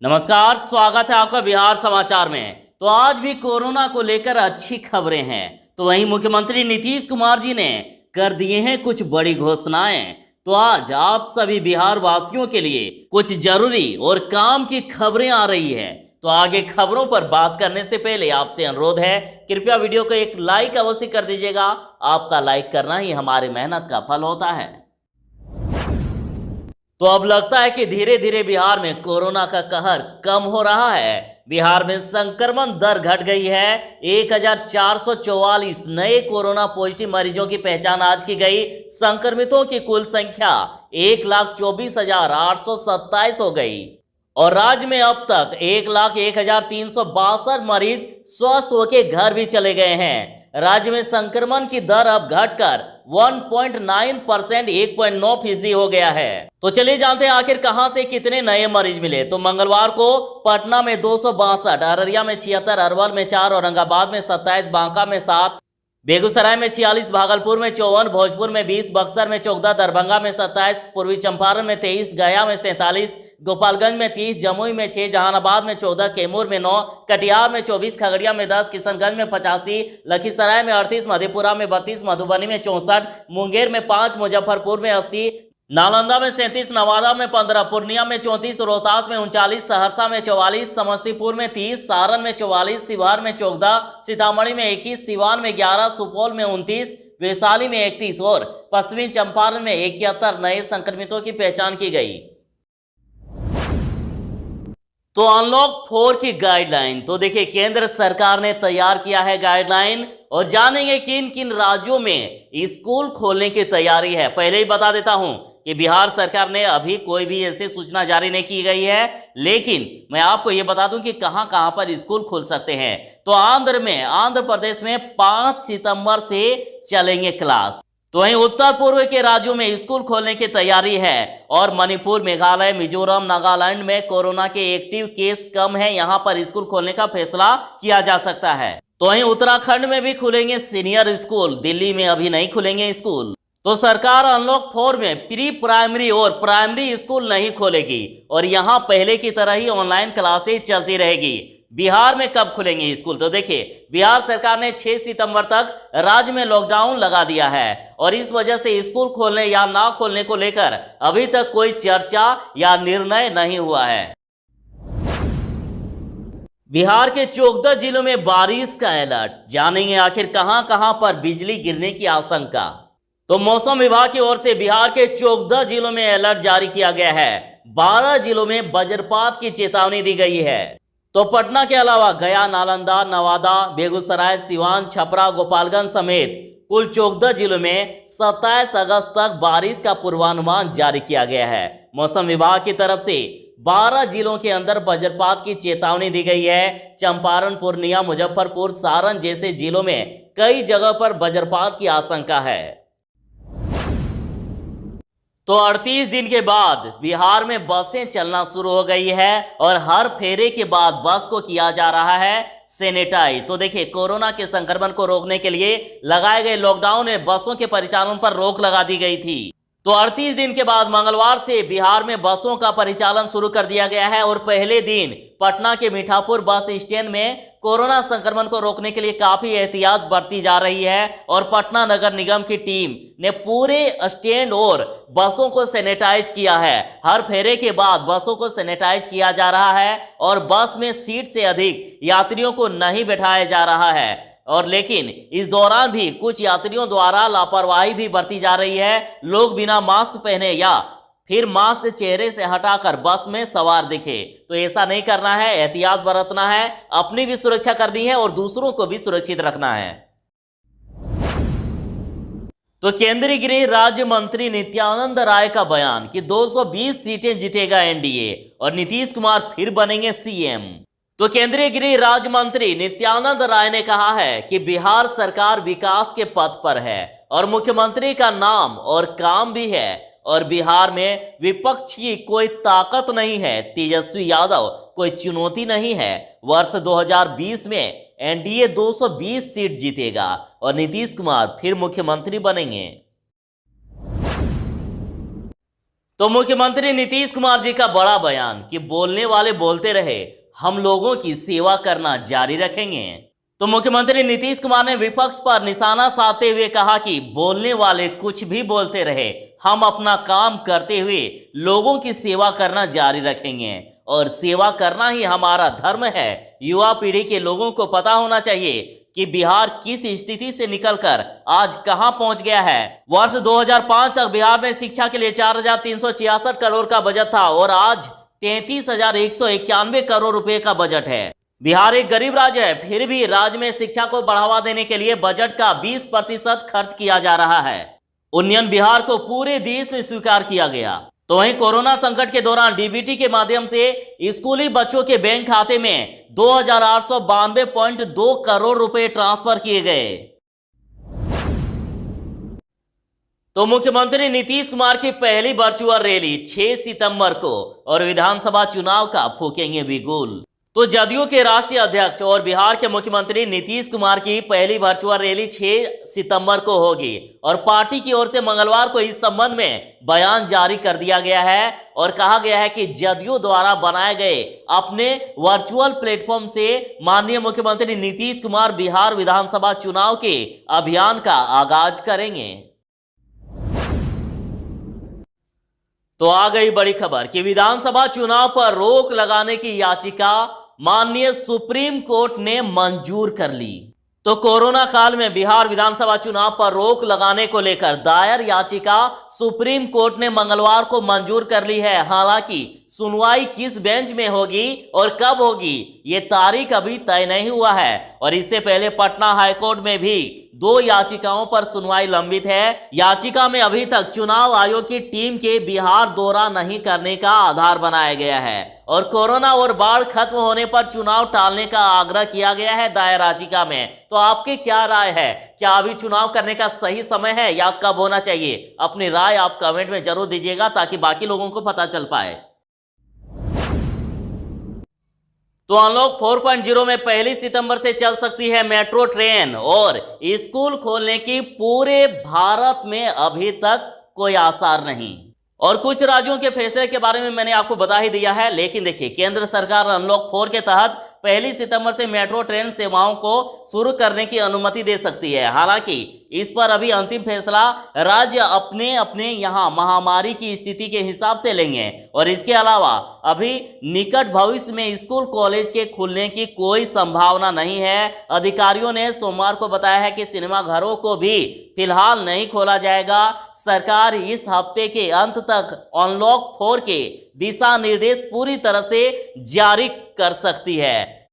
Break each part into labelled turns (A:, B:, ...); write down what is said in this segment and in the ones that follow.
A: नमस्कार, स्वागत है आपका बिहार समाचार में। तो आज भी कोरोना को लेकर अच्छी खबरें हैं। तो वहीं मुख्यमंत्री नीतीश कुमार जी ने कर दिए हैं कुछ बड़ी घोषणाएं। तो आज आप सभी बिहार वासियों के लिए कुछ जरूरी और काम की खबरें आ रही है। तो आगे खबरों पर बात करने से पहले आपसे अनुरोध है, कृपया वीडियो को एक लाइक अवश्य कर दीजिएगा। आपका लाइक करना ही हमारी मेहनत का फल होता है। तो अब लगता है कि धीरे धीरे बिहार में कोरोना का कहर कम हो रहा है। बिहार में संक्रमण दर घट गई है। 1444 नए कोरोना पॉजिटिव मरीजों की पहचान आज की गई। संक्रमितों की कुल संख्या 1,24,827 हो गई और राज्य में अब तक 1,01,362 मरीज स्वस्थ होकर घर भी चले गए हैं। राज्य में संक्रमण की दर अब घटकर 1.9%, 1.9% हो गया है। तो चलिए जानते हैं आखिर कहां से कितने नए मरीज मिले। तो मंगलवार को पटना में 262, अररिया में 76, अरवल में 4, औरंगाबाद में 27, बांका में 7, बेगूसराय में 46, भागलपुर में 54, भोजपुर में 20, बक्सर में 14, दरभंगा में 27, पूर्वी चंपारण में 23, गया में 47, गोपालगंज में 30, जमुई में 6, जहानाबाद में 14, कैमूर में 9, कटिहार में 24, खगड़िया में 10, किशनगंज में 85, लखीसराय में 38, मधेपुरा में 32, मधुबनी में 64, मुंगेर में 5, मुजफ्फरपुर में 80, नालंदा में 37, नवादा में 15, पूर्णिया में 34, रोहतास में 39, सहरसा में 44, समस्तीपुर में 30, सारण में 44, सिवान में 14, सीतामढ़ी में 21, सिवान में 11, सुपौल में 29, वैशाली में 31 और पश्चिमी चंपारण में 71 नए संक्रमितों की पहचान की गई। तो अनलॉक 4 की गाइडलाइन, तो देखिए केंद्र सरकार ने तैयार किया है गाइडलाइन और जानेंगे किन किन राज्यों में स्कूल खोलने की तैयारी है। पहले ही बता देता हूं कि बिहार सरकार ने अभी कोई भी ऐसी सूचना जारी नहीं की गई है, लेकिन मैं आपको यह बता दूं कि कहां कहां पर स्कूल खोल सकते हैं। तो आंध्र प्रदेश में 5 सितंबर से चलेंगे क्लास। तो वहीं उत्तर पूर्व के राज्यों में स्कूल खोलने की तैयारी है और मणिपुर, मेघालय, मिजोरम, नागालैंड में कोरोना के एक्टिव केस कम है, यहां पर स्कूल खोलने का फैसला किया जा सकता है। तो वहीं उत्तराखंड में भी खुलेंगे सीनियर स्कूल, दिल्ली में अभी नहीं खुलेंगे स्कूल। तो सरकार अनलॉक 4 में प्री प्राइमरी और प्राइमरी स्कूल नहीं खोलेगी और यहां पहले की तरह ही ऑनलाइन क्लासेज चलती रहेगी। बिहार में कब खुलेंगे स्कूल, तो देखिए बिहार सरकार ने 6 सितंबर तक राज्य में लॉकडाउन लगा दिया है और इस वजह से स्कूल खोलने या ना खोलने को लेकर अभी तक कोई चर्चा या निर्णय नहीं हुआ है। बिहार के 14 जिलों में बारिश का अलर्ट, जानेंगे आखिर कहां कहां पर बिजली गिरने की आशंका। तो मौसम विभाग की ओर से बिहार के 14 जिलों में अलर्ट जारी किया गया है। 12 जिलों में वज्रपात की चेतावनी दी गई है। तो पटना के अलावा गया, नालंदा, नवादा, बेगूसराय, सिवान, छपरा, गोपालगंज समेत कुल 14 जिलों में 27 अगस्त तक बारिश का पूर्वानुमान जारी किया गया है। मौसम विभाग की तरफ से 12 जिलों के अंदर वज्रपात की चेतावनी दी गई है। चंपारण, पूर्णिया, मुजफ्फरपुर, सारण जैसे जिलों में कई जगह पर वज्रपात की आशंका है। तो 38 दिन के बाद बिहार में बसें चलना शुरू हो गई है और हर फेरे के बाद बस को किया जा रहा है सैनिटाइज। तो देखिए कोरोना के संक्रमण को रोकने के लिए लगाए गए लॉकडाउन में बसों के परिचालन पर रोक लगा दी गई थी। तो 38 दिन के बाद मंगलवार से बिहार में बसों का परिचालन शुरू कर दिया गया है और पहले दिन पटना के मीठापुर बस स्टैंड में कोरोना संक्रमण को रोकने के लिए काफी एहतियात बरती जा रही है और पटना नगर निगम की टीम ने पूरे स्टैंड और बसों को सैनिटाइज किया है। हर फेरे के बाद बसों को सैनिटाइज किया जा रहा है और बस में सीट से अधिक यात्रियों को नहीं बैठाया जा रहा है और लेकिन इस दौरान भी कुछ यात्रियों द्वारा लापरवाही भी बरती जा रही है। लोग बिना मास्क पहने या फिर मास्क चेहरे से हटाकर बस में सवार दिखे, तो ऐसा नहीं करना है, एहतियात बरतना है, अपनी भी सुरक्षा करनी है और दूसरों को भी सुरक्षित रखना है। तो केंद्रीय गृह राज्य मंत्री नित्यानंद राय का बयान कि 220 सीटें जीतेगा एनडीए और नीतीश कुमार फिर बनेंगे सीएम। तो केंद्रीय गृह राज्य मंत्री नित्यानंद राय ने कहा है कि बिहार सरकार विकास के पथ पर है और मुख्यमंत्री का नाम और काम भी है और बिहार में विपक्ष की कोई ताकत नहीं है, तेजस्वी यादव कोई चुनौती नहीं है। वर्ष 2020 में एनडीए 220 सीट जीतेगा और नीतीश कुमार फिर मुख्यमंत्री बनेंगे। तो मुख्यमंत्री नीतीश कुमार जी का बड़ा बयान कि बोलने वाले बोलते रहे, हम लोगों की सेवा करना जारी रखेंगे। तो मुख्यमंत्री नीतीश कुमार ने विपक्ष पर निशाना साधते हुए कहा कि बोलने वाले कुछ भी बोलते रहे, हम अपना काम करते हुए लोगों की सेवा करना जारी रखेंगे और सेवा करना ही हमारा धर्म है। युवा पीढ़ी के लोगों को पता होना चाहिए कि बिहार किस स्थिति से निकलकर आज कहां पहुंच गया है। वर्ष 2005 तक बिहार में शिक्षा के लिए 4,366 करोड़ का बजट था और आज 33,191 करोड़ रुपए का बजट है। बिहार एक गरीब राज्य है, फिर भी राज्य में शिक्षा को बढ़ावा देने के लिए बजट का 20% खर्च किया जा रहा है। उन्नयन बिहार को पूरे देश में स्वीकार किया गया। तो वहीं कोरोना संकट के दौरान डीबीटी के माध्यम से स्कूली बच्चों के बैंक खाते में 2,892.2 करोड़ रुपए ट्रांसफर किए गए। तो मुख्यमंत्री नीतीश कुमार की पहली वर्चुअल रैली 6 सितंबर को और विधानसभा चुनाव का फूकेंगे बिगुल। तो जदयू के राष्ट्रीय अध्यक्ष और बिहार के मुख्यमंत्री नीतीश कुमार की पहली वर्चुअल रैली 6 सितंबर को होगी और पार्टी की ओर से मंगलवार को इस संबंध में बयान जारी कर दिया गया है और कहा गया है कि जदयू द्वारा बनाए गए अपने वर्चुअल प्लेटफॉर्म से माननीय मुख्यमंत्री नीतीश कुमार बिहार विधानसभा चुनाव के अभियान का आगाज करेंगे। तो आ गई बड़ी खबर कि विधानसभा चुनाव पर रोक लगाने की याचिका माननीय सुप्रीम कोर्ट ने मंजूर कर ली। तो कोरोना काल में बिहार विधानसभा चुनाव पर रोक लगाने को लेकर दायर याचिका सुप्रीम कोर्ट ने मंगलवार को मंजूर कर ली है। हालांकि सुनवाई किस बेंच में होगी और कब होगी ये तारीख अभी तय नहीं हुआ है और इससे पहले पटना हाईकोर्ट में भी 2 याचिकाओं पर सुनवाई लंबित है। याचिका में अभी तक चुनाव आयोग की टीम के बिहार दौरा नहीं करने का आधार बनाया गया है और कोरोना और बाढ़ खत्म होने पर चुनाव टालने का आग्रह किया गया है दायर याचिका में। तो आपकी क्या राय है? क्या अभी चुनाव करने का सही समय है या कब होना चाहिए? अपनी राय आप कमेंट में जरूर दीजिएगा ताकि बाकी लोगों को पता चल पाए। तो अनलॉक 4.0 में 1 सितंबर से चल सकती है मेट्रो ट्रेन और स्कूल खोलने की पूरे भारत में अभी तक कोई आसार नहीं। और कुछ राज्यों के फैसले के बारे में मैंने आपको बता ही दिया है, लेकिन देखिए केंद्र सरकार अनलॉक 4 के तहत 1 सितंबर से मेट्रो ट्रेन सेवाओं को शुरू करने की अनुमति दे सकती है। हालांकि इस पर अभी अंतिम फैसला राज्य अपने अपने यहाँ महामारी की स्थिति के हिसाब से लेंगे और इसके अलावा अभी निकट भविष्य में स्कूल कॉलेज के खुलने की कोई संभावना नहीं है। अधिकारियों ने सोमवार को बताया है कि सिनेमा घरों को भी फिलहाल नहीं खोला जाएगा। सरकार इस हफ्ते के अंत तक अनलॉक 4 के दिशा निर्देश पूरी तरह से जारी कर सकती है।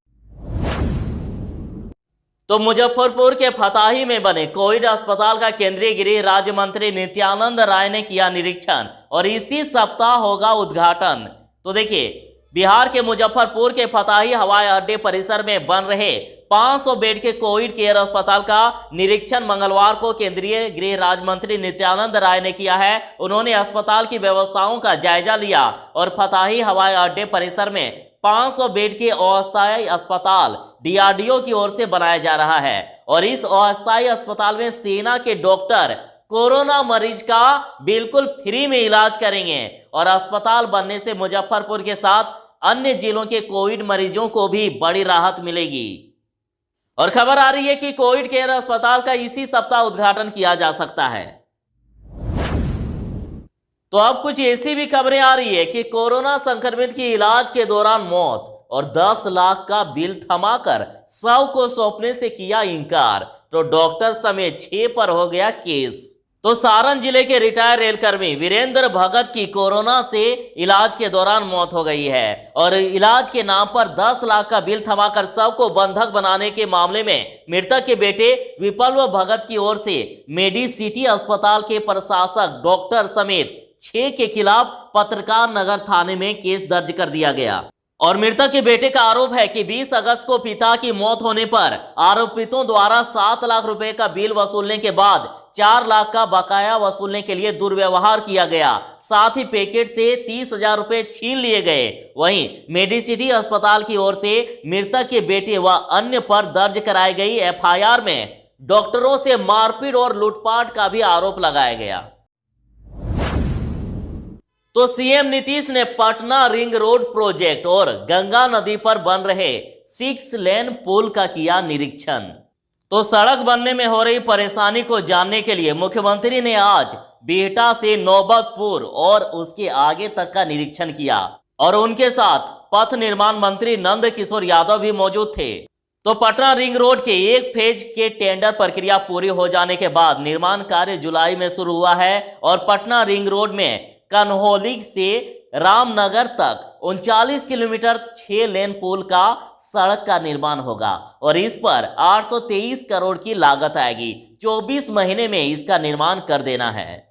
A: तो मुजफ्फरपुर के फताही में बने कोविड अस्पताल का केंद्रीय गृह राज्य मंत्री नित्यानंद राय ने किया निरीक्षण और इसी सप्ताह होगा उद्घाटन। तो देखिए बिहार के मुजफ्फरपुर के फताही हवाई अड्डे परिसर में बन रहे 500 बेड के कोविड केयर अस्पताल का निरीक्षण मंगलवार को केंद्रीय गृह राज्य मंत्री नित्यानंद राय ने किया है। उन्होंने अस्पताल की व्यवस्थाओं का जायजा लिया और फताही हवाई अड्डे परिसर में 500 बेड के अस्थायी अस्पताल डीआरडीओ की ओर से बनाया जा रहा है और इस अस्थायी अस्पताल में सेना के डॉक्टर कोरोना मरीज का बिल्कुल फ्री में इलाज करेंगे और अस्पताल बनने से मुजफ्फरपुर के साथ अन्य जिलों के कोविड मरीजों को भी बड़ी राहत मिलेगी। और खबर आ रही है कि कोविड केयर अस्पताल का इसी सप्ताह उद्घाटन किया जा सकता है। तो अब कुछ ऐसी भी खबरें आ रही है कि कोरोना संक्रमित की इलाज के दौरान मौत और 10 लाख का बिल थमाकर शव को सौंपने से किया इंकार, तो डॉक्टर समेत 6 पर हो गया केस। तो सारण जिले के रिटायर्ड रेलकर्मी वीरेंद्र भगत की कोरोना से इलाज के दौरान मौत हो गई है और इलाज के नाम पर 10 लाख का बिल थमाकर शव को बंधक बनाने के मामले में मृतक के बेटे विप्लव भगत की ओर से मेडिसिटी अस्पताल के प्रशासक डॉक्टर समेत 6 के खिलाफ पत्रकार नगर थाने में केस दर्ज कर दिया गया और मृतक के बेटे का आरोप है कि 20 अगस्त को पिता की मौत होने पर आरोपितों द्वारा 7 लाख रुपए का बिल वसूलने के बाद 4 लाख का बकाया वसूलने के लिए दुर्व्यवहार किया गया। साथ ही पैकेट से 30,000 रुपए छीन लिए गए। वहीं मेडिसिटी अस्पताल की ओर से मृतक के बेटे व अन्य पर दर्ज कराई गई एफआईआर में डॉक्टरों से मारपीट और लूटपाट का भी आरोप लगाया गया। तो सीएम नीतीश ने पटना रिंग रोड प्रोजेक्ट और गंगा नदी पर बन रहे 6 लेन पुल का किया निरीक्षण। तो सड़क बनने में हो रही परेशानी को जानने के लिए मुख्यमंत्री ने आज बिहटा से नौबतपुर और उसके आगे तक का निरीक्षण किया और उनके साथ पथ निर्माण मंत्री नंद किशोर यादव भी मौजूद थे। तो पटना रिंग रोड के एक फेज के टेंडर प्रक्रिया पूरी हो जाने के बाद निर्माण कार्य जुलाई में शुरू हुआ है और पटना रिंग रोड में कन्हौली से रामनगर तक 39 किलोमीटर 6 लेन पुल का सड़क का निर्माण होगा और इस पर 823 करोड़ की लागत आएगी। 24 महीने में इसका निर्माण कर देना है।